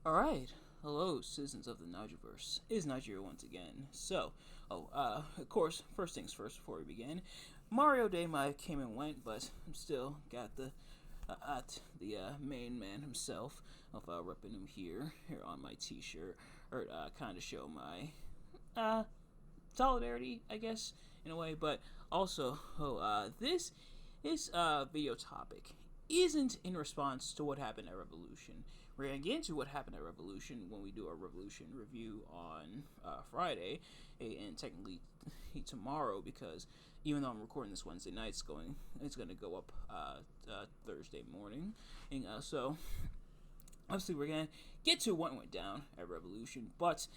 Alright, hello citizens of the Nigerverse. It is Nigeria once again. Of course, first things first before we begin, Mario Day might came and went, but I'm still got the at the main man himself of repping him here on my t-shirt, or kind of show my uh, solidarity, I guess, in a way. But also, this video topic isn't in response to what happened at Revolution. We're gonna get into what happened at Revolution when we do our Revolution review on Friday, and technically tomorrow, because even though I'm recording this Wednesday night, it's gonna go up Thursday morning, and obviously we're gonna get to what went down at Revolution, but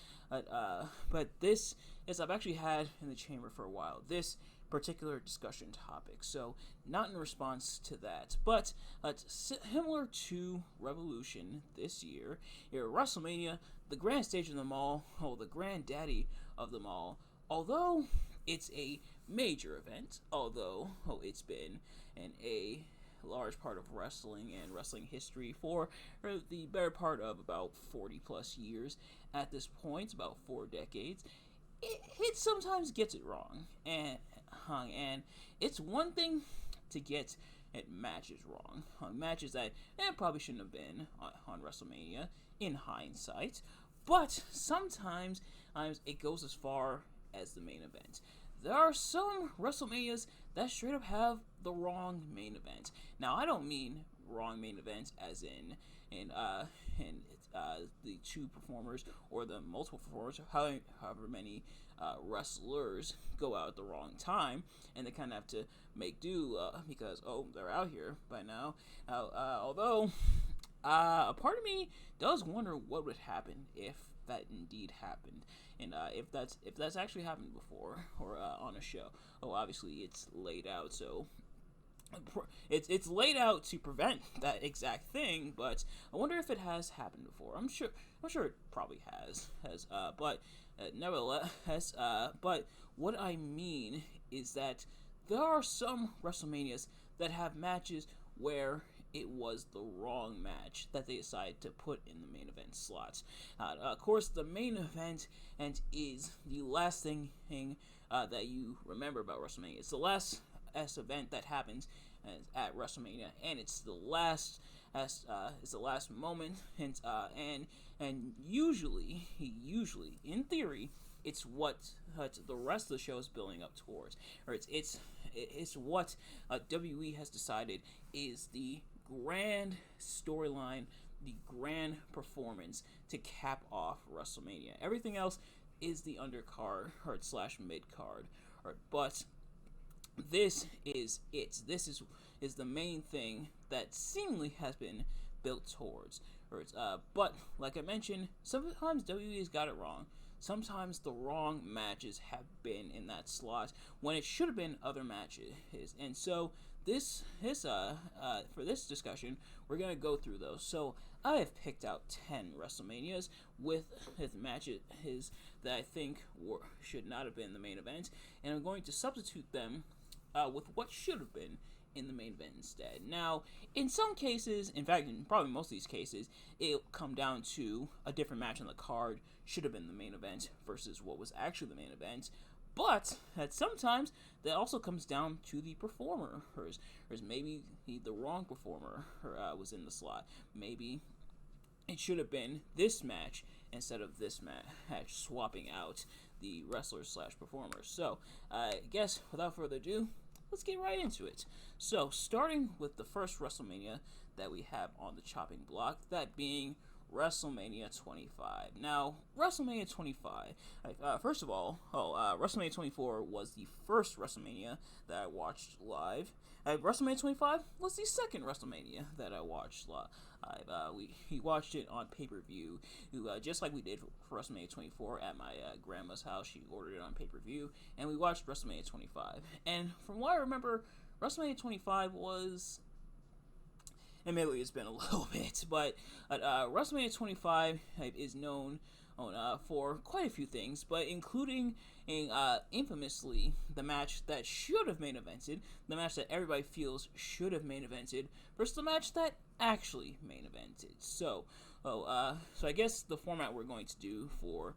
this is I've actually had in the chamber for a while. This particular discussion topic, so not in response to that, but similar to Revolution this year, here at WrestleMania, the grand stage of them all, the granddaddy of them all. Although it's a major event, although it's been a large part of wrestling and wrestling history for the better part of about 40 plus years at this point, about 4 decades. It sometimes gets it wrong, and it's one thing to get at matches wrong, on matches that probably shouldn't have been on WrestleMania in hindsight, but sometimes it goes as far as the main event. There are some WrestleManias that straight up have the wrong main event. Now, I don't mean wrong main event as in the two performers or the multiple performers, however many wrestlers go out at the wrong time, and they kind of have to make do because they're out here by now. Although a part of me does wonder what would happen if that indeed happened, and if that's actually happened before or on a show. Obviously it's laid out, so it's laid out to prevent that exact thing. But I wonder if it has happened before. I'm sure it probably has. But nevertheless, but what I mean is that there are some WrestleManias that have matches where it was the wrong match that they decided to put in the main event slots. Of course, the main event and is the last thing that you remember about WrestleMania. It's the last event that happens at WrestleMania, and it's the last moment, and usually in theory, it's what the rest of the show is building up towards, or it's what WE has decided is the grand storyline, the grand performance to cap off WrestleMania. Everything else is the undercard or slash mid card, but this is it. This is the main thing that seemingly has been built towards. But like I mentioned, sometimes WWE's got it wrong. Sometimes the wrong matches have been in that slot when it should have been other matches. And so for this discussion, we're gonna go through those. So I have picked out 10 WrestleManias with matches that I think should not have been the main event, and I'm going to substitute them with what should have been in the main event instead. Now, in some cases, in fact, in probably most of these cases, it'll come down to a different match on the card should have been the main event versus what was actually the main event. But at sometimes that also comes down to the performer, or maybe the wrong performer was in the slot. Maybe it should have been this match instead of this match, swapping out the wrestlers slash performers. So I guess without further ado, let's get right into it. So, starting with the first WrestleMania that we have on the chopping block, that being WrestleMania 25. Now, WrestleMania 25, first of all, WrestleMania 24 was the first WrestleMania that I watched live. WrestleMania 25 was the second WrestleMania that I watched live. We watched it on pay-per-view, just like we did for WrestleMania 24 at my grandma's house. She ordered it on pay-per-view, and we watched WrestleMania 25. And from what I remember, WrestleMania 25 was, and maybe it's been a little bit, but WrestleMania 25 is known for quite a few things, but including infamously the match that should have main evented, the match that everybody feels should have main evented, versus the match that actually main evented. So I guess the format we're going to do for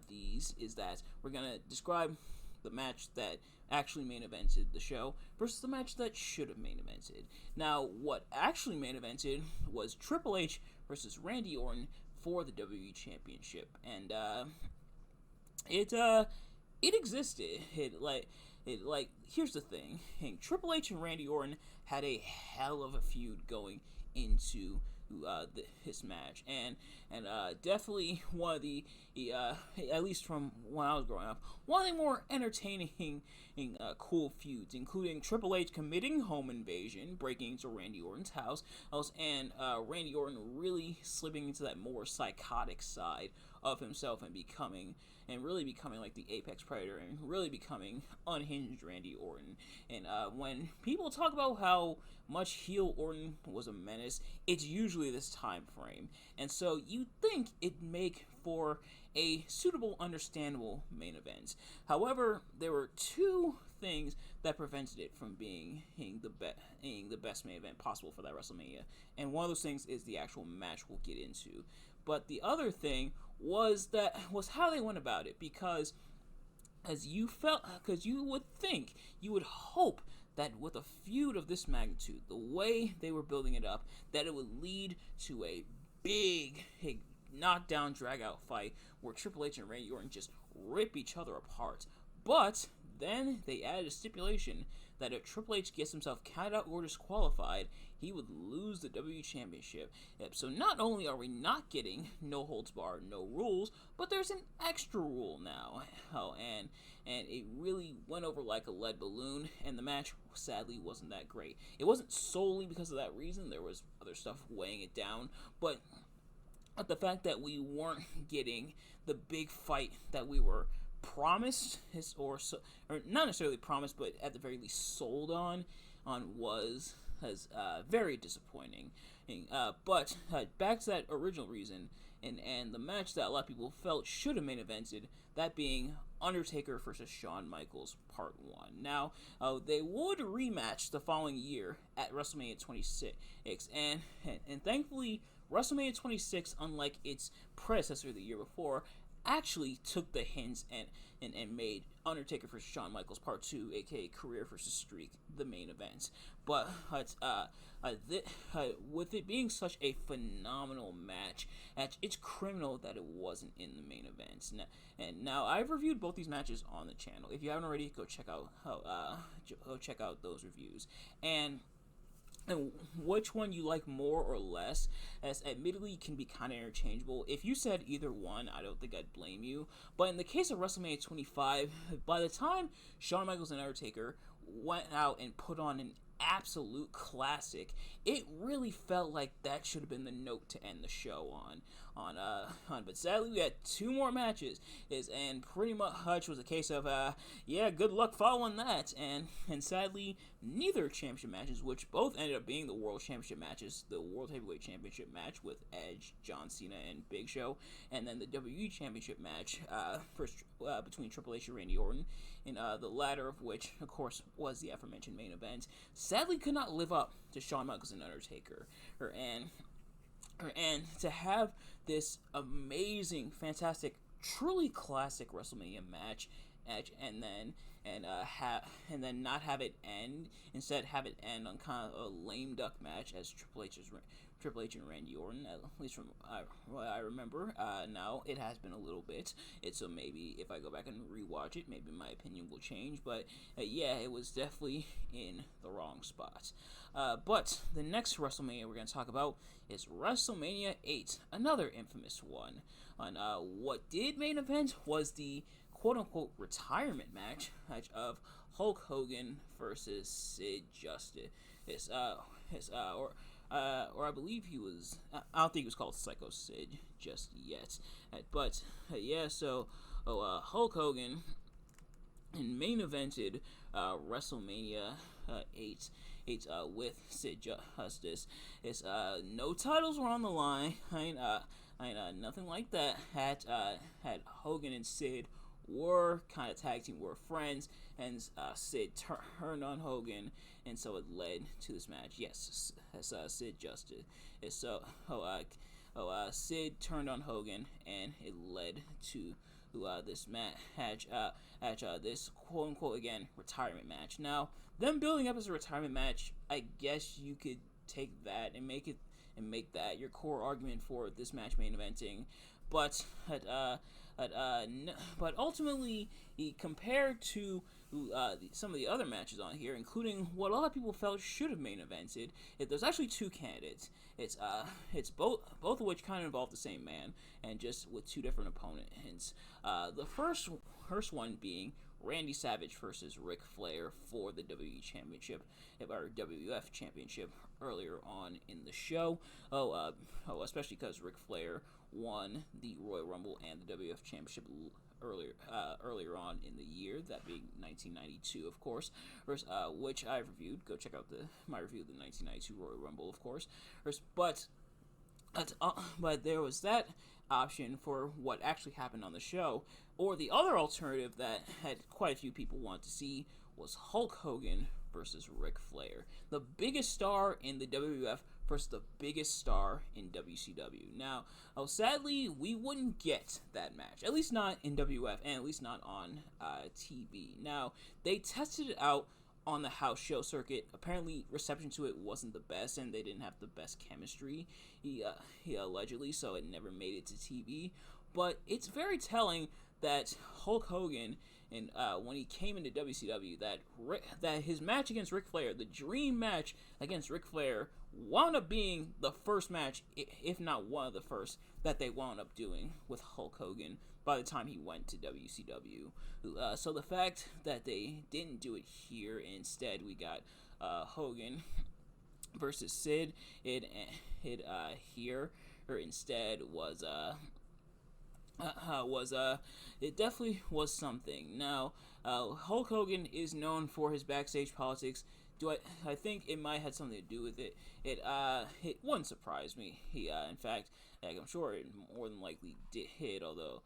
these is that we're gonna describe the match that actually main evented the show versus the match that should have main evented. Now, what actually main evented was Triple H versus Randy Orton for the WWE Championship, and it existed. Here's the thing: Triple H and Randy Orton had a hell of a feud going into his match, and definitely one of the at least from when I was growing up, one of the more entertaining cool feuds, including Triple H committing home invasion, breaking into Randy Orton's house, and Randy Orton really slipping into that more psychotic side of himself and really becoming like the apex predator and really becoming unhinged Randy Orton. And when people talk about how much heel Orton was a menace, it's usually this time frame. And so you think it'd make for a suitable, understandable main event. However, there were two things that prevented it from being the best main event possible for that WrestleMania. And one of those things is the actual match we'll get into. But the other thing was how they went about it, because you would think, you would hope that with a feud of this magnitude, the way they were building it up, that it would lead to a big knockdown, drag-out fight where Triple H and Randy Orton just rip each other apart. But then they added a stipulation that if Triple H gets himself counted out or disqualified, he would lose the WWE Championship. So not only are we not getting no holds barred, no rules, but there's an extra rule now. And it really went over like a lead balloon, and the match sadly wasn't that great. It wasn't solely because of that reason. There was other stuff weighing it down, but the fact that we weren't getting the big fight that we were promised, or not necessarily promised, but at the very least sold on was very disappointing. But back to that original reason, and the match that a lot of people felt should have main evented, that being Undertaker versus Shawn Michaels Part 1. Now, they would rematch the following year at WrestleMania 26, and thankfully, WrestleMania 26, unlike its predecessor the year before, actually took the hints and made Undertaker vs. Shawn Michaels Part 2, aka Career vs. Streak, the main event. But with it being such a phenomenal match, it's criminal that it wasn't in the main event. Now I've reviewed both these matches on the channel. If you haven't already, go check out those reviews. And which one you like more or less, as admittedly can be kind of interchangeable. If you said either one, I don't think I'd blame you. But in the case of WrestleMania 25, by the time Shawn Michaels and Undertaker went out and put on an absolute classic, it really felt like that should have been the note to end the show on. But sadly, we had two more matches, and pretty much was a case of good luck following that, and sadly, neither championship matches, which both ended up being the World Championship matches, the World Heavyweight Championship match with Edge, John Cena, and Big Show, and then the WWE Championship match between Triple H and Randy Orton, and the latter of which, of course, was the aforementioned main event, sadly could not live up to Shawn Michaels and Undertaker, and to have this amazing, fantastic, truly classic WrestleMania match, and then not have it end, instead have it end on kind of a lame duck match as Triple H and Randy Orton, at least from what I remember. Now, it has been a little bit, so maybe if I go back and rewatch it, maybe my opinion will change, but it was definitely in the wrong spot. But the next WrestleMania we're going to talk about is WrestleMania 8, another infamous one. What did main event was the quote-unquote retirement match of Hulk Hogan versus Sid Justice. Or I believe he was, I don't think he was called Psycho Sid just yet. But Hulk Hogan main evented WrestleMania 8 with Sid Justice. No titles were on the line. Nothing like that. Had Hogan and Sid were kind of tag team, were friends, and Sid turned on Hogan, and so it led to this match. Yes, as Sid just did. So, Sid turned on Hogan, and it led to this match, this quote unquote again retirement match. Now, them building up as a retirement match, I guess you could take that and make that your core argument for this match main eventing, but but ultimately, compared to some of the other matches on here, including what a lot of people felt should have main evented, there's actually two candidates. It's both of which kind of involve the same man, and just with two different opponents. The first one being Randy Savage versus Ric Flair for the WWE Championship, or WWF Championship, earlier on in the show. Especially because Ric Flair won the Royal Rumble and the WWF Championship earlier on in the year, that being 1992, of course, which I've reviewed. Go check out my review of the 1992 Royal Rumble, of course. But there was that option for what actually happened on the show, or the other alternative that had quite a few people want to see was Hulk Hogan versus Ric Flair, the biggest star in the WWF versus the biggest star in WCW. Now, sadly, we wouldn't get that match, at least not in WWF, and at least not on TV. Now, they tested it out on the house show circuit. Apparently, reception to it wasn't the best, and they didn't have the best chemistry, he allegedly, so it never made it to TV. But it's very telling that Hulk Hogan, and when he came into WCW, that his match against Ric Flair, the dream match against Ric Flair, wound up being the first match, if not one of the first, that they wound up doing with Hulk Hogan by the time he went to WCW. So the fact that they didn't do it here, instead we got Hogan versus Sid, here, or instead was it definitely was something. Now, Hulk Hogan is known for his backstage politics. I think it might have something to do with it. It wouldn't surprise me. In fact, I'm sure it more than likely did. Although,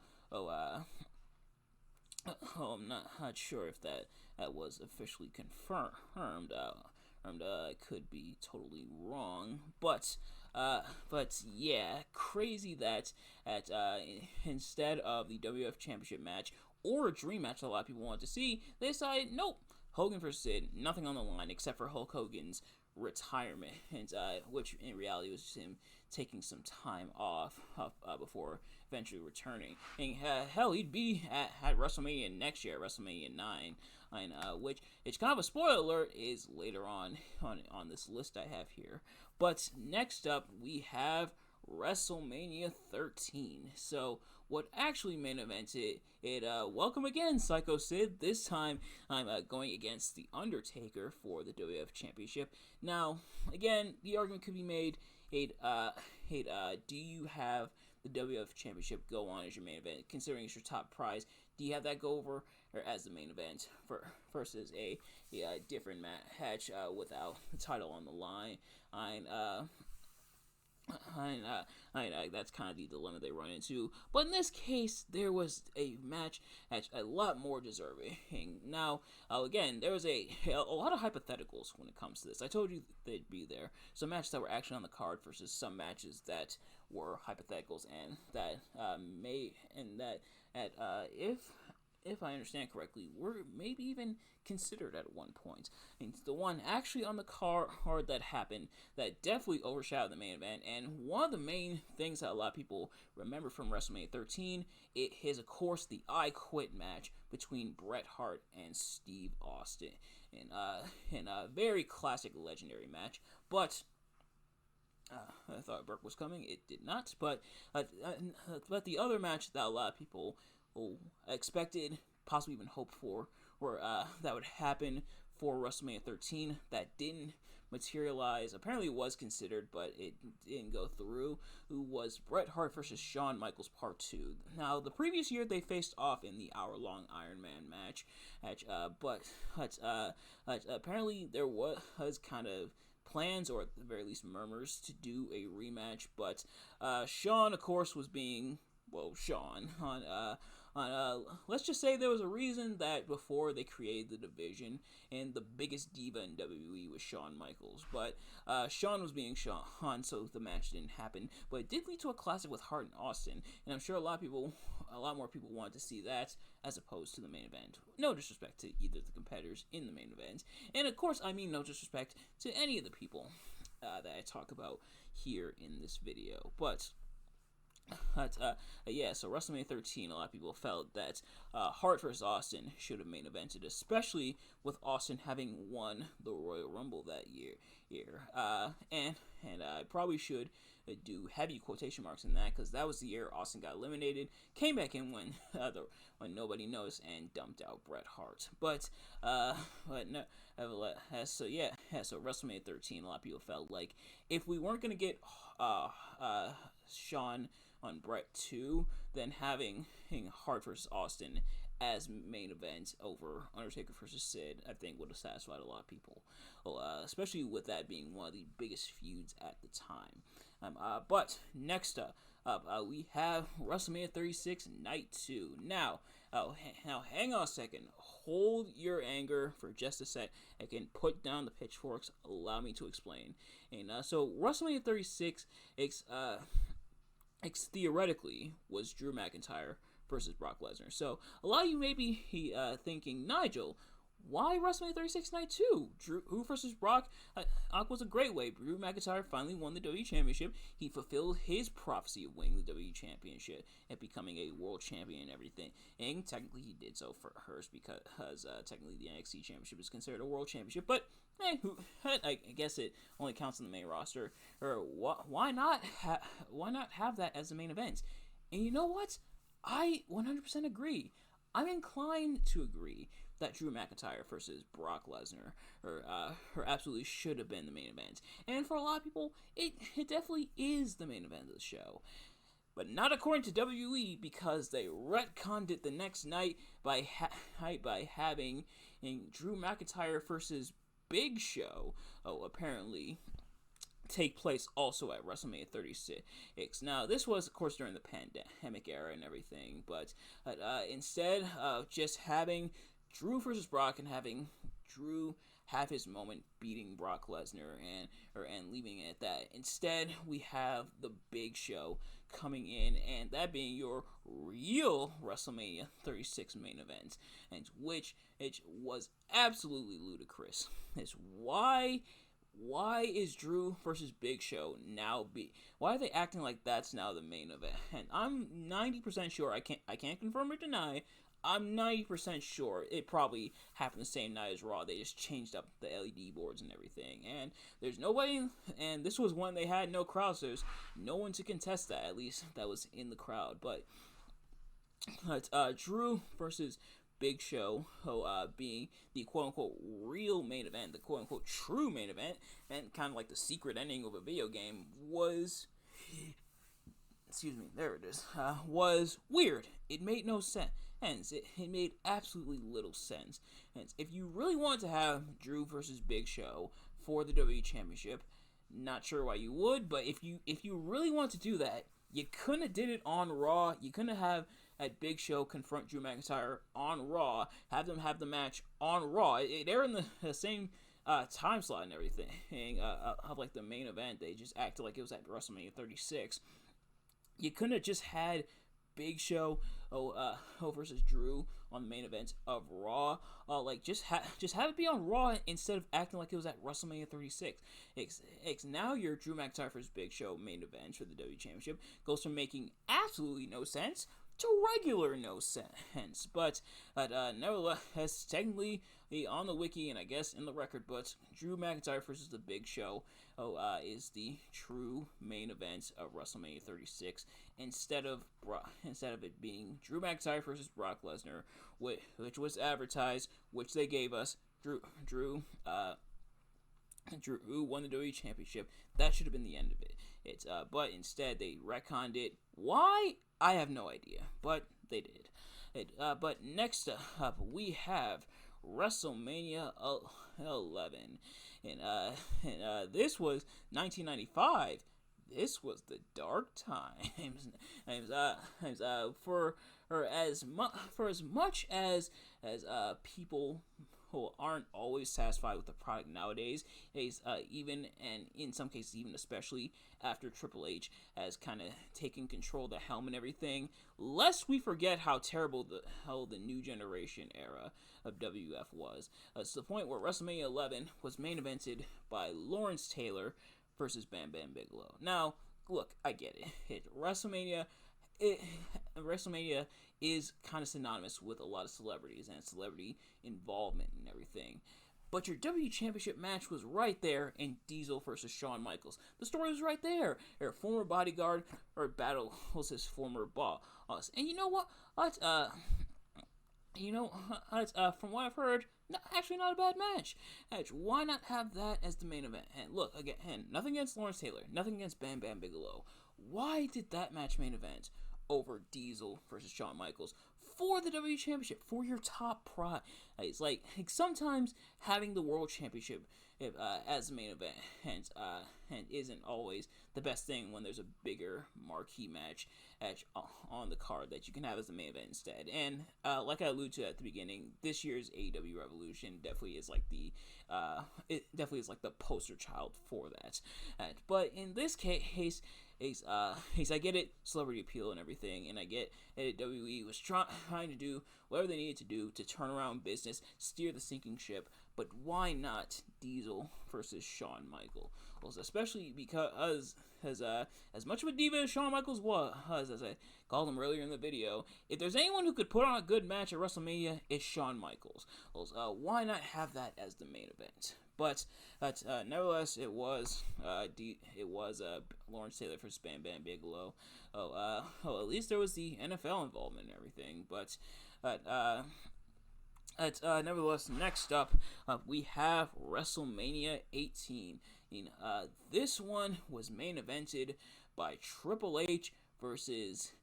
I'm not sure if that was officially confirmed. I could be totally wrong, but yeah, crazy that instead of the WWF Championship match or a dream match that a lot of people wanted to see, they decided, nope, Hogan versus Sid, nothing on the line except for Hulk Hogan's retirement, and which in reality was just him taking some time off before eventually returning. And hell, he'd be at WrestleMania next year, WrestleMania 9, which it's kind of a spoiler alert, is later on this list I have here. But next up, we have WrestleMania 13. So what actually main evented it, welcome again, Psycho Sid. This time I'm going against The Undertaker for the WWF Championship. Now, again, the argument could be made, do you have the WWF Championship go on as your main event, considering it's your top prize? Do you have that go over or as the main event versus a different match without the title on the line? That's kind of the dilemma they run into. But in this case, there was a match that's a lot more deserving. Now, again, there was a lot of hypotheticals when it comes to this. I told you they'd be there. Some matches that were actually on the card versus some matches that were hypotheticals, and that if I understand correctly, were maybe even considered at one point. And the one actually on the card that happened that definitely overshadowed the main event, and one of the main things that a lot of people remember from WrestleMania 13 is, of course, the I Quit match between Bret Hart and Steve Austin, in a very classic, legendary match. But I thought Burke was coming. It did not. But the other match that a lot of people expected, possibly even hoped for, or that would happen for WrestleMania 13, that didn't materialize. Apparently it was considered, but it didn't go through, who was Bret Hart versus Shawn Michaels Part 2. Now, the previous year they faced off in the hour-long Iron Man match, but apparently there was kind of plans, or at the very least murmurs, to do a rematch. But Sean, of course, was being, well, Sean let's just say there was a reason that before they created the division, and the biggest diva in WWE was Shawn Michaels. But Sean was being Sean, so the match didn't happen. But it did lead to a classic with Hart and Austin, and I'm sure a lot more people wanted to see that as opposed to the main event. No disrespect to either of the competitors in the main event, and of course I mean no disrespect to any of the people that I talk about here in this video. But yeah, so WrestleMania 13, a lot of people felt that Hart vs. Austin should have main evented, especially with Austin having won the Royal Rumble that year. And I probably should do heavy quotation marks in that, because that was the year Austin got eliminated, came back in when nobody noticed, and dumped out Bret Hart. But no, so WrestleMania 13, a lot of people felt like if we weren't gonna get Shawn on Bret 2, then having Hart vs. Austin as main event over Undertaker vs. Sid, I think would have satisfied a lot of people, especially with that being one of the biggest feuds at the time. But next up, we have WrestleMania 36 Night 2. Now hang on a second. Hold your anger for just a sec. I can put down the pitchforks. Allow me to explain. And so WrestleMania 36, theoretically was Drew McIntyre versus Brock Lesnar. So a lot of you may be thinking, Nigel, why WrestleMania 36 Night 2? Drew versus Brock was a great way. Drew McIntyre finally won the WWE Championship. He fulfilled his prophecy of winning the WWE Championship and becoming a world champion and everything. And technically he did so for hers, because technically the NXT Championship is considered a world championship. But I guess it only counts in the main roster. Or why not have that as the main event? And you know what? I 100% agree. I'm inclined to agree that Drew McIntyre versus Brock Lesnar absolutely should have been the main event. And for a lot of people, it definitely is the main event of the show. But not according to WWE, because they retconned it the next night by having Drew McIntyre versus Big Show apparently take place also at WrestleMania 36. Now, this was, of course, during the pandemic era and everything, but instead of just having Drew versus Brock and having Drew have his moment beating Brock Lesnar and leaving it at that, instead we have the Big Show coming in, and that being your real WrestleMania 36 main event, and which it was absolutely ludicrous. It's why is Drew versus Big Show why are they acting like that's now the main event? And I'm 90% sure, I can't confirm or deny, I'm 90% sure it probably happened the same night as Raw. They just changed up the LED boards and everything. And there's nobody, and this was when they had no crowd, so there's no one to contest that, at least that was in the crowd. But Drew versus Big Show being the quote-unquote real main event, the quote-unquote true main event, and kind of like the secret ending of a video game was... excuse me, there it is, was weird. It made no sense. It made absolutely little sense. And if you really wanted to have Drew versus Big Show for the WWE Championship, not sure why you would, but if you really want to do that, you couldn't have did it on Raw. You couldn't have had Big Show confront Drew McIntyre on Raw, have them have the match on Raw. They're in the same time slot and everything. Of like the main event, they just acted like it was at WrestleMania 36. You couldn't have just had Big Show versus Drew on the main event of Raw. Just have it be on Raw instead of acting like it was at WrestleMania 36. Now your Drew McIntyre versus Big Show main event for the WWE Championship goes from making absolutely no sense to regular no sense. But nevertheless, technically on the wiki and I guess in the record books, Drew McIntyre versus the Big Show is the true main event of WrestleMania 36 instead of it being Drew McIntyre versus Brock Lesnar, which was advertised, which they gave us. Drew won the WWE Championship. That should have been the end of it. But instead they retconned it. Why? I have no idea, but they did. But next up, we have WrestleMania 11, and this was 1995. This was the dark times. For as much as people who aren't always satisfied with the product nowadays, even and in some cases even especially after Triple H has kind of taken control of the helm and everything, lest we forget how terrible the new generation era of WF was. To the point where WrestleMania 11 was main evented by Lawrence Taylor versus Bam Bam Bigelow. Now, look, I get it. WrestleMania is kind of synonymous with a lot of celebrities and celebrity involvement and everything. But your W Championship match was right there in Diesel versus Shawn Michaels. The story was right there. Your former bodyguard or battle was his former boss. And you know what? From what I've heard, actually not a bad match. Why not have that as the main event? And look, again, nothing against Lawrence Taylor, nothing against Bam Bam Bigelow. Why did that match main event over Diesel versus Shawn Michaels for the WWE Championship, for your top prize? It's like sometimes having the World Championship as the main event and isn't always the best thing when there's a bigger marquee match on the card that you can have as the main event instead. And like I alluded to at the beginning, this year's AEW Revolution definitely is like the poster child for that. But in this case, I get it, celebrity appeal and everything, and I get that WWE was trying to do whatever they needed to do to turn around business, steer the sinking ship. But why not Diesel versus Shawn Michaels? Especially because as much of a diva as Shawn Michaels was, as I called him earlier in the video, if there's anyone who could put on a good match at WrestleMania, it's Shawn Michaels. Why not have that as the main event? But nevertheless, it was Lawrence Taylor versus Bam Bam Bigelow. At least there was the NFL involvement and everything. But nevertheless, next up, we have WrestleMania 18. This one was main evented by Triple H versus...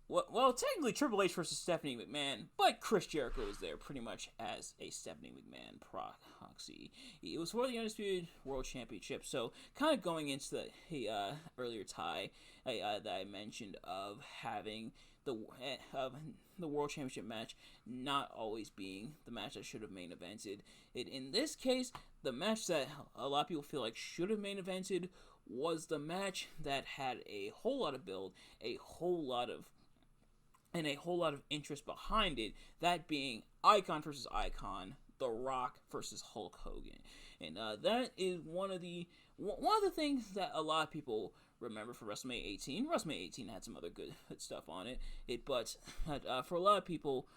Well, technically Triple H versus Stephanie McMahon, but Chris Jericho was there pretty much as a Stephanie McMahon proxy. It was for the Undisputed World Championship, so kind of going into the earlier tie that I mentioned of having the World Championship match not always being the match that should have main evented. In this case, the match that a lot of people feel like should have main evented was the match that had a whole lot of build, a whole lot of interest behind it, that being Icon versus Icon, The Rock versus Hulk Hogan. And that is one of the things that a lot of people remember for WrestleMania 18. WrestleMania 18 had some other good stuff on it. But for a lot of people,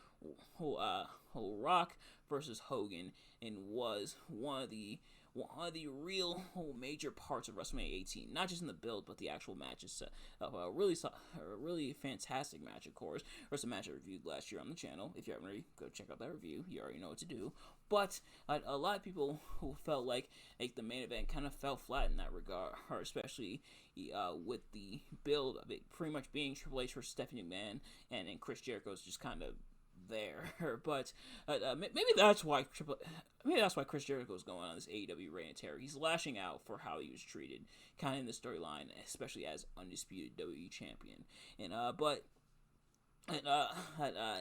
Rock versus Hogan was one of the real major parts of WrestleMania 18, not just in the build, but the actual matches. A really fantastic match, of course. There's a match I reviewed last year on the channel. If you haven't already, go check out that review. You already know what to do. But a lot of people who felt like the main event kind of fell flat in that regard, especially with the build of it pretty much being Triple H versus Stephanie McMahon, and Chris Jericho's just kind of there. But maybe that's why Chris Jericho's going on this AEW reign of terror. He's lashing out for how he was treated, kind of in the storyline, especially as undisputed WWE champion.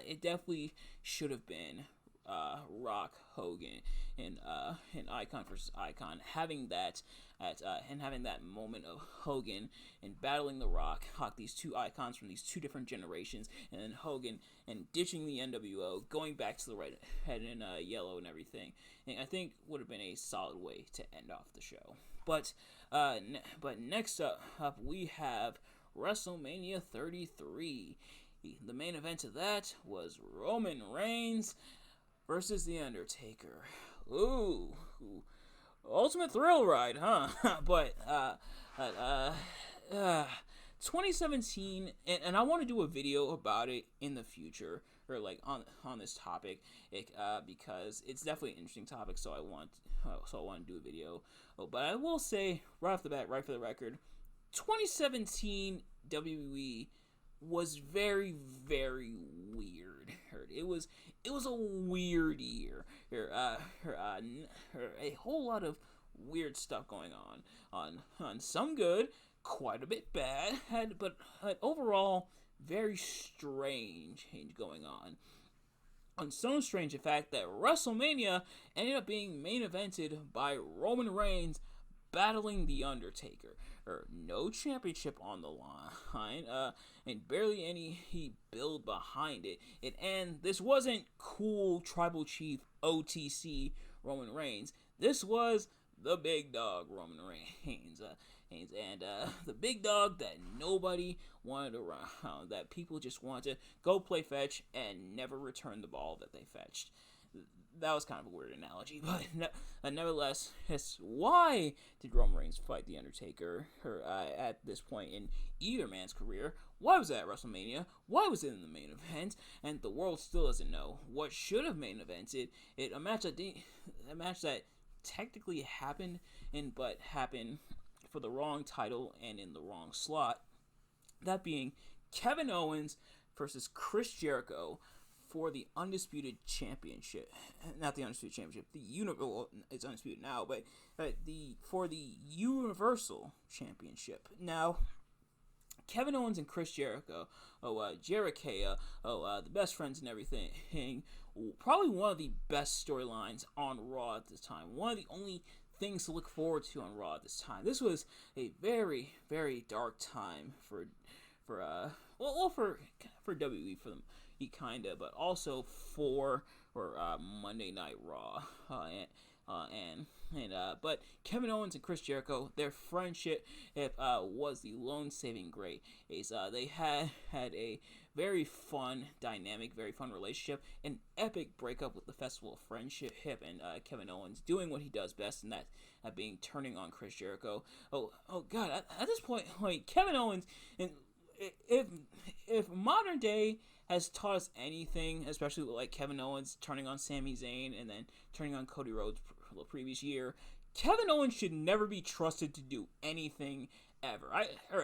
It definitely should have been Rock, Hogan, and Icon versus Icon, having that moment of Hogan and battling The Rock, these two icons from these two different generations, and then Hogan and ditching the NWO, going back to the red head in yellow and everything. And I think would have been a solid way to end off the show. But next up we have WrestleMania 33. The main event of that was Roman Reigns versus The Undertaker. Ooh, ultimate thrill ride, huh? But 2017, and I want to do a video about it in the future, or like on this topic, because it's definitely an interesting topic. So I want to do a video. But I will say right off the bat, right for the record, 2017 WWE was very, very weird. It was a weird year. A whole lot of weird stuff going on some good, quite a bit bad, but overall very strange going on so strange, in fact, that WrestleMania ended up being main evented by Roman Reigns battling The Undertaker. No championship on the line, and barely any build behind it. And this wasn't cool tribal chief OTC Roman Reigns. This was the big dog Roman Reigns. And the big dog that nobody wanted around, that people just wanted to go play fetch and never return the ball that they fetched. That was kind of a weird analogy, but nevertheless, why did Roman Reigns fight The Undertaker at this point in either man's career? Why was it at WrestleMania? Why was it in the main event? And the world still doesn't know what should have main evented it. A match that technically happened, but happened for the wrong title and in the wrong slot. That being Kevin Owens versus Chris Jericho for the Undisputed Championship. Not the Undisputed Championship. It's undisputed now, but for the Universal Championship. Now, Kevin Owens and Chris Jericho, Jericho, the best friends and everything. Probably one of the best storylines on Raw at this time. One of the only things to look forward to on Raw at this time. This was a very, very dark time for WWE, for them, kinda, but also for Monday Night Raw, but Kevin Owens and Chris Jericho, their friendship was the lone saving grace. They had a very fun dynamic, very fun relationship, an epic breakup with the Festival of Friendship, and Kevin Owens doing what he does best, and that being turning on Chris Jericho. Oh God! At this point, Kevin Owens, and if modern day has taught us anything, especially like Kevin Owens turning on Sami Zayn and then turning on Cody Rhodes the previous year, Kevin Owens should never be trusted to do anything ever.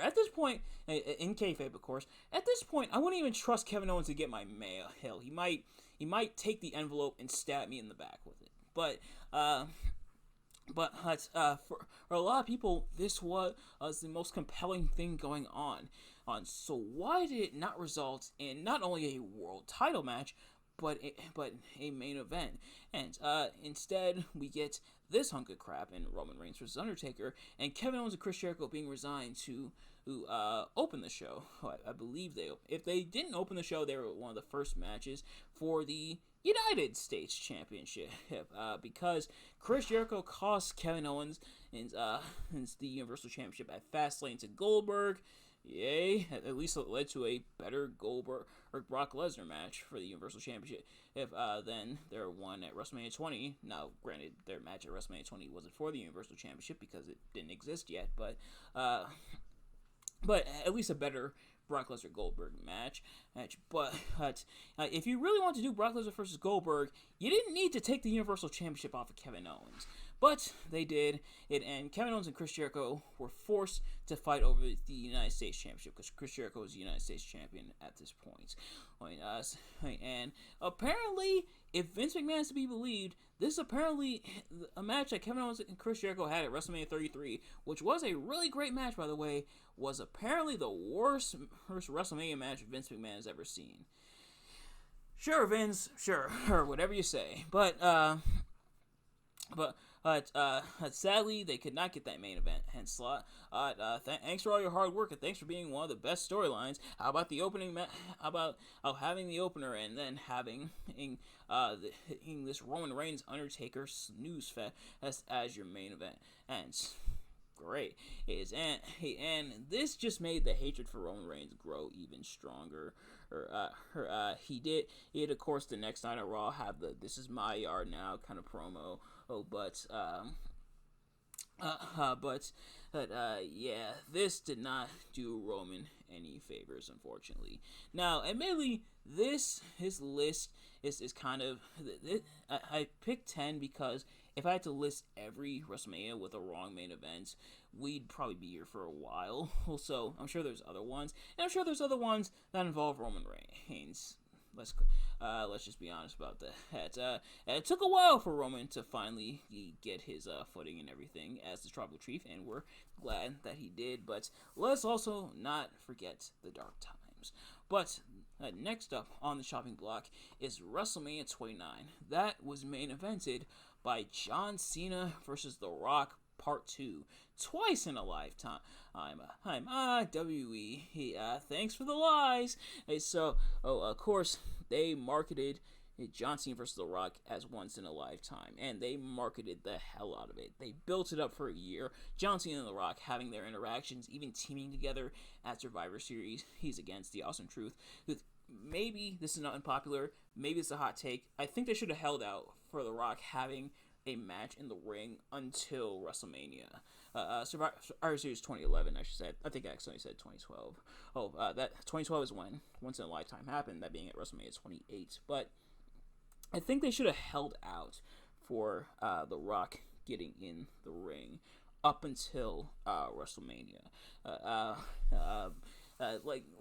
At this point, in kayfabe, of course, at this point, I wouldn't even trust Kevin Owens to get my mail. Hell, he might take the envelope and stab me in the back with it. But for a lot of people, this was the most compelling thing going on. So why did it not result in not only a world title match, but a main event? And instead, we get this hunk of crap in Roman Reigns vs. Undertaker, and Kevin Owens and Chris Jericho being resigned to open the show. I believe if they didn't open the show, they were one of the first matches for the United States Championship, because Chris Jericho cost Kevin Owens the Universal Championship at Fastlane to Goldberg. Yay, at least it led to a better Goldberg or Brock Lesnar match for the Universal Championship than their one at WrestleMania 20. Now, granted, their match at WrestleMania 20 wasn't for the Universal Championship because it didn't exist yet, but at least a better Brock Lesnar Goldberg match. But if you really want to do Brock Lesnar versus Goldberg, you didn't need to take the Universal Championship off of Kevin Owens. But they did it, and Kevin Owens and Chris Jericho were forced to fight over the United States Championship because Chris Jericho was the United States Champion at this point. And apparently, if Vince McMahon is to be believed, this is apparently a match that Kevin Owens and Chris Jericho had at WrestleMania 33, which was a really great match, by the way, was apparently the worst WrestleMania match Vince McMahon has ever seen. Sure, Vince, sure, whatever you say, but sadly, they could not get that main event slot. Thanks for all your hard work, and thanks for being one of the best storylines. How about the opening? How about having the opener and then having this Roman Reigns Undertaker snooze fest as your main event? And great. And this just made the hatred for Roman Reigns grow even stronger. He did, of course, the next night at Raw have the "This is my yard now" kind of promo. Yeah, this did not do Roman any favors, unfortunately. Now, admittedly, his list is kind of, I picked 10 because if I had to list every WrestleMania with a wrong main event, we'd probably be here for a while. Also, I'm sure there's other ones, and I'm sure there's other ones that involve Roman Reigns. Let's just be honest about that. It took a while for Roman to finally get his footing and everything as the Tribal Chief, and we're glad that he did. But let's also not forget the dark times. But next up on the chopping block is WrestleMania 29. That was main evented by John Cena versus The Rock Part 2, twice in a lifetime. WWE. Thanks for the lies. So, of course, they marketed John Cena versus The Rock as once in a lifetime, and they marketed the hell out of it. They built it up for a year. John Cena and The Rock having their interactions, even teaming together at Survivor Series. He's against the Awesome Truth. Maybe this is not unpopular. Maybe it's a hot take. I think they should have held out for The Rock having a match in the ring until WrestleMania. Survivor Series 2011, I should say. I think I accidentally said 2012. That 2012 is when Once in a Lifetime happened, that being at WrestleMania 28. But I think they should have held out for The Rock getting in the ring up until WrestleMania.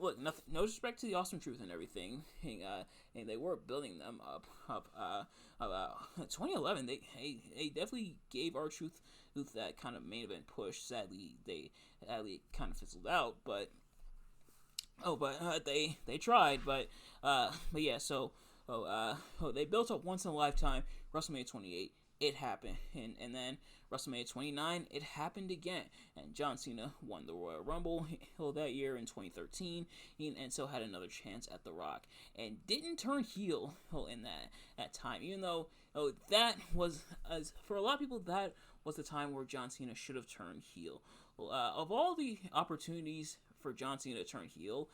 Look, nothing, no disrespect to the Awesome Truth and everything, and they were building them up. 2011, they definitely gave R-Truth that kind of main event push. Sadly, they kind of fizzled out, but they tried. But yeah, so they built up Once in a Lifetime, WrestleMania 28. It happened, and then WrestleMania 29, it happened again, and John Cena won the Royal Rumble that year in 2013, and so had another chance at The Rock, and didn't turn heel in that time, even though that was, for a lot of people, that was the time where John Cena should have turned heel. Of all the opportunities for John Cena to turn heel,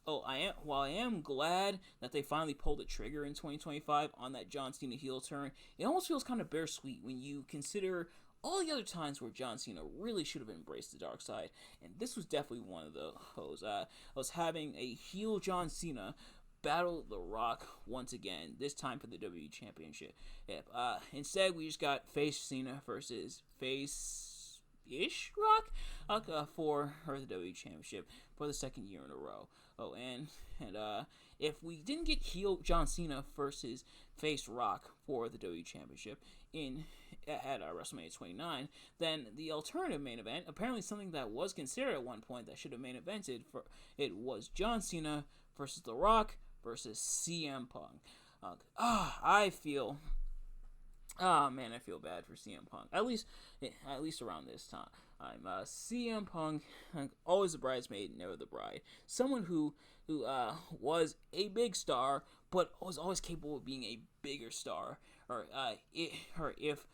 while I am glad that they finally pulled the trigger in 2025 on that John Cena heel turn, it almost feels kind of bittersweet when you consider all the other times where John Cena really should have embraced the dark side, and this was definitely one of those. I was having a heel John Cena battle The Rock once again, this time for the WWE Championship. Instead, we just got face Cena versus face-ish Rock for the WWE Championship for the second year in a row. And if we didn't get heel John Cena versus face Rock for the WWE Championship at WrestleMania 29, then the alternative main event, apparently something that was considered at one point that should have main evented, it was John Cena versus The Rock versus CM Punk. I feel bad for CM Punk. At least around this time. CM Punk, always the bridesmaid, never the bride. Someone who was a big star, but was always capable of being a bigger star, or if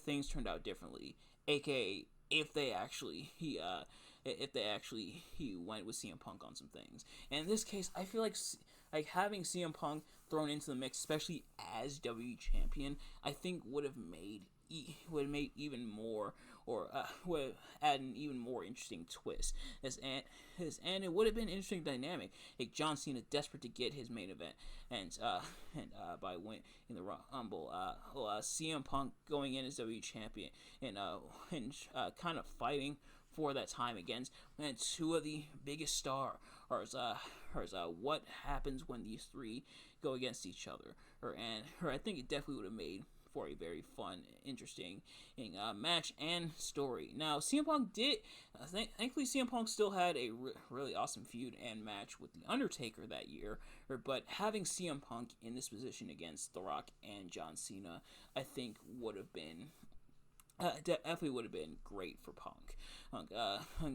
things turned out differently, aka if they actually he went with CM Punk on some things. And in this case, I feel like having CM Punk thrown into the mix, especially as WWE champion, I think would have made even more, or would have added an even more interesting twist. And it would have been an interesting dynamic. Like John Cena desperate to get his main event, and by win in the Rumble, CM Punk going in as WWE champion, and kind of fighting for that time against two of the biggest stars. What happens when these three go against each other? I think it definitely would have made for a very fun, interesting match and story. Now, CM Punk did, thankfully CM Punk still had a really awesome feud and match with The Undertaker that year, but having CM Punk in this position against The Rock and John Cena, I think would have been, definitely would have been great for Punk.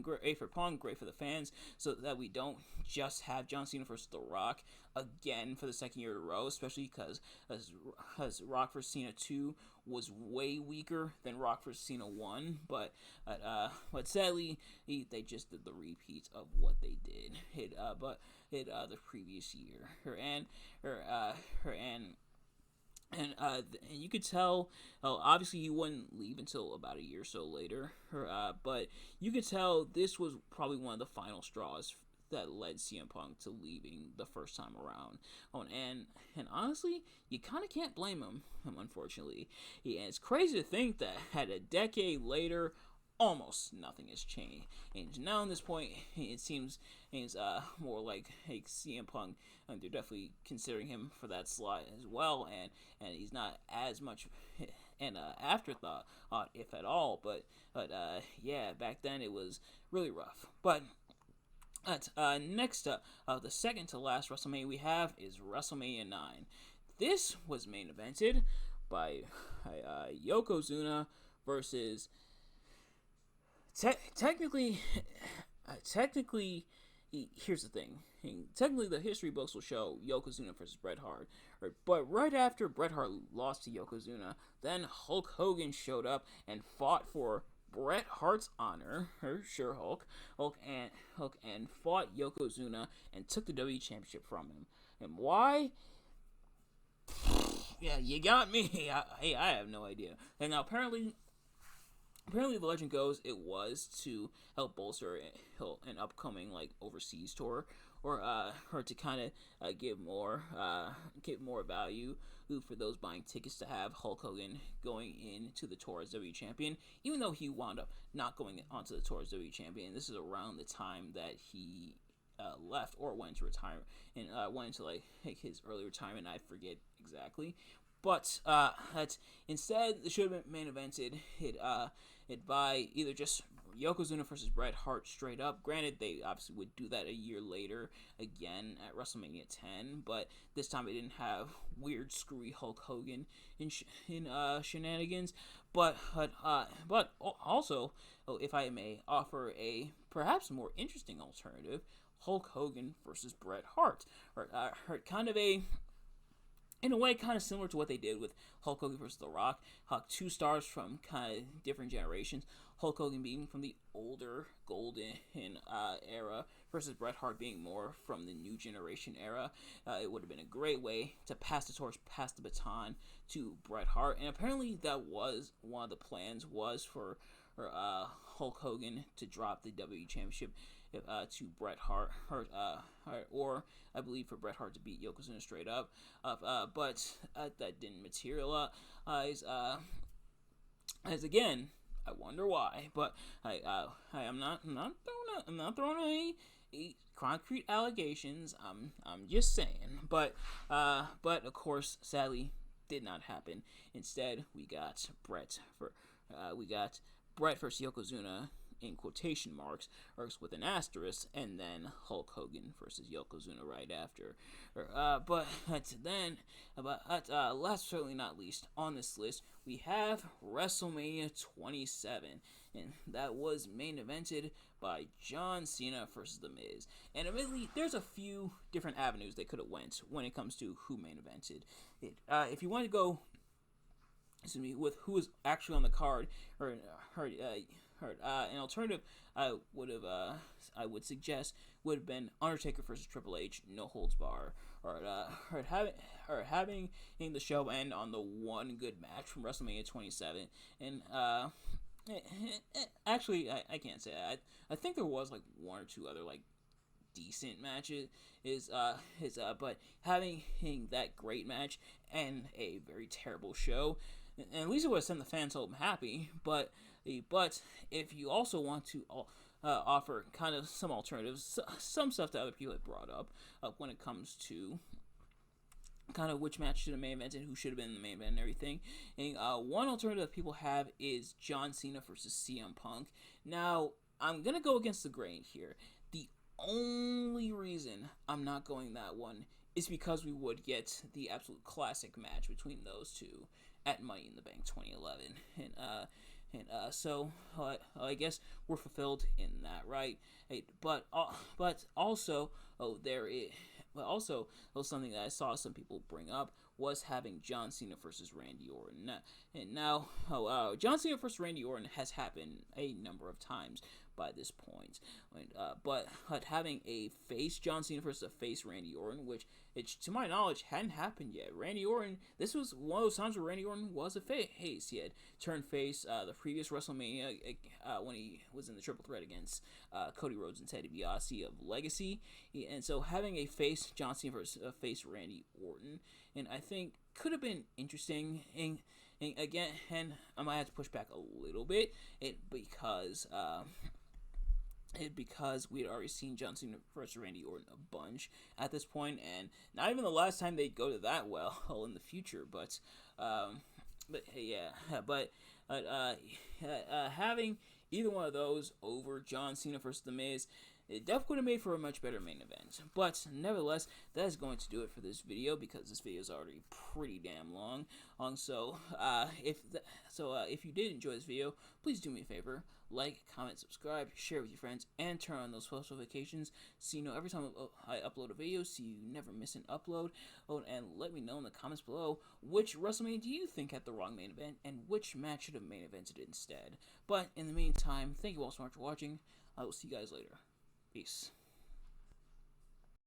Great for Punk, great for the fans, so that we don't just have John Cena versus The Rock again for the second year in a row, especially because Rock vs. Cena 2 was way weaker than Rock vs. Cena 1, but sadly, they just did the repeat of what they did the previous year. And you could tell, obviously he wouldn't leave until about a year or so later, but you could tell this was probably one of the final straws that led CM Punk to leaving the first time around. And honestly, you kind of can't blame him, unfortunately. And it's crazy to think that a decade later, almost nothing has changed. And now at this point, it seems it's more like CM Punk, and they're definitely considering him for that slot as well, and he's not as much an afterthought, if at all. But yeah, back then it was really rough. But next up, the second to last WrestleMania we have is WrestleMania 9. This was main evented by Yokozuna versus technically, here's the thing. Technically, the history books will show Yokozuna versus Bret Hart. But right after Bret Hart lost to Yokozuna, then Hulk Hogan showed up and fought for Bret Hart's honor, Hulk and fought Yokozuna and took the WWE Championship from him. And why? Yeah, you got me. I have no idea. And now apparently the legend goes it was to help bolster an upcoming overseas tour, or to kind of give more value for those buying tickets to have Hulk Hogan going into the tour as WWE champion, even though he wound up not going onto the tour as WWE champion. This is around the time that he left or went to retire and went into his early retirement. I forget exactly, but instead it should have been main evented it by either just Yokozuna versus Bret Hart straight up. Granted, they obviously would do that a year later again at WrestleMania 10, but this time they didn't have weird, screwy Hulk Hogan in shenanigans. But also, if I may offer a perhaps more interesting alternative, Hulk Hogan versus Bret Hart, or kind of in a way, kind of similar to what they did with Hulk Hogan versus The Rock. Two stars from kind of different generations. Hulk Hogan being from the older golden era versus Bret Hart being more from the new generation era. It would have been a great way to pass the torch, pass the baton to Bret Hart. And apparently that was one of the plans, was for Hulk Hogan to drop the WWE Championship to Bret Hart, or I believe for Bret Hart to beat Yokozuna straight up. But that didn't materialize. As again, I wonder why. But I'm not throwing any concrete allegations. I'm just saying. But of course, sadly, did not happen. Instead, we got Bret versus Yokozuna in quotation marks, or with an asterisk, and then Hulk Hogan versus Yokozuna right after. Last but certainly not least on this list, we have WrestleMania 27, and that was main evented by John Cena versus The Miz. And admittedly, there's a few different avenues they could have went when it comes to who main evented it. If you want to go, with who is actually on the card, or an alternative I would suggest would have been Undertaker versus Triple H, no holds bar, or having the show end on the one good match from WrestleMania 27. And actually, I can't say that. I think there was one or two other decent matches, but having that great match and a very terrible show, and at least it would have sent the fans home happy. But if you also want to offer kind of some alternatives, some stuff that other people have brought up when it comes to kind of which match should have main evented, who should have been in the main event and everything. And one alternative people have is John Cena versus CM Punk. Now, I'm going to go against the grain here. The only reason I'm not going that one is because we would get the absolute classic match between those two at Money in the Bank 2011. So I guess we're fulfilled in that, right? But also, something that I saw some people bring up was having John Cena versus Randy Orton. And now, John Cena versus Randy Orton has happened a number of times by this point. But having a face John Cena versus a face Randy Orton, which to my knowledge hadn't happened yet. Randy Orton, this was one of those times where Randy Orton was a face. He had turned face the previous WrestleMania when he was in the triple threat against Cody Rhodes and Ted DiBiase of Legacy. And so having a face John Cena versus a face Randy Orton, and I think could have been interesting. And again, and I might have to push back a little bit, because we had already seen John Cena versus Randy Orton a bunch at this point, and not even the last time they'd go to that well in the future. But having either one of those over John Cena versus The Miz, it definitely would have made for a much better main event. But nevertheless, that is going to do it for this video, because this video is already pretty damn long. So if you did enjoy this video, please do me a favor: like, comment, subscribe, share with your friends, and turn on those post notifications so you know every time I upload a video, so you never miss an upload. And let me know in the comments below which WrestleMania do you think had the wrong main event, and which match should have main evented instead. But in the meantime, thank you all so much for watching. I will see you guys later. Peace.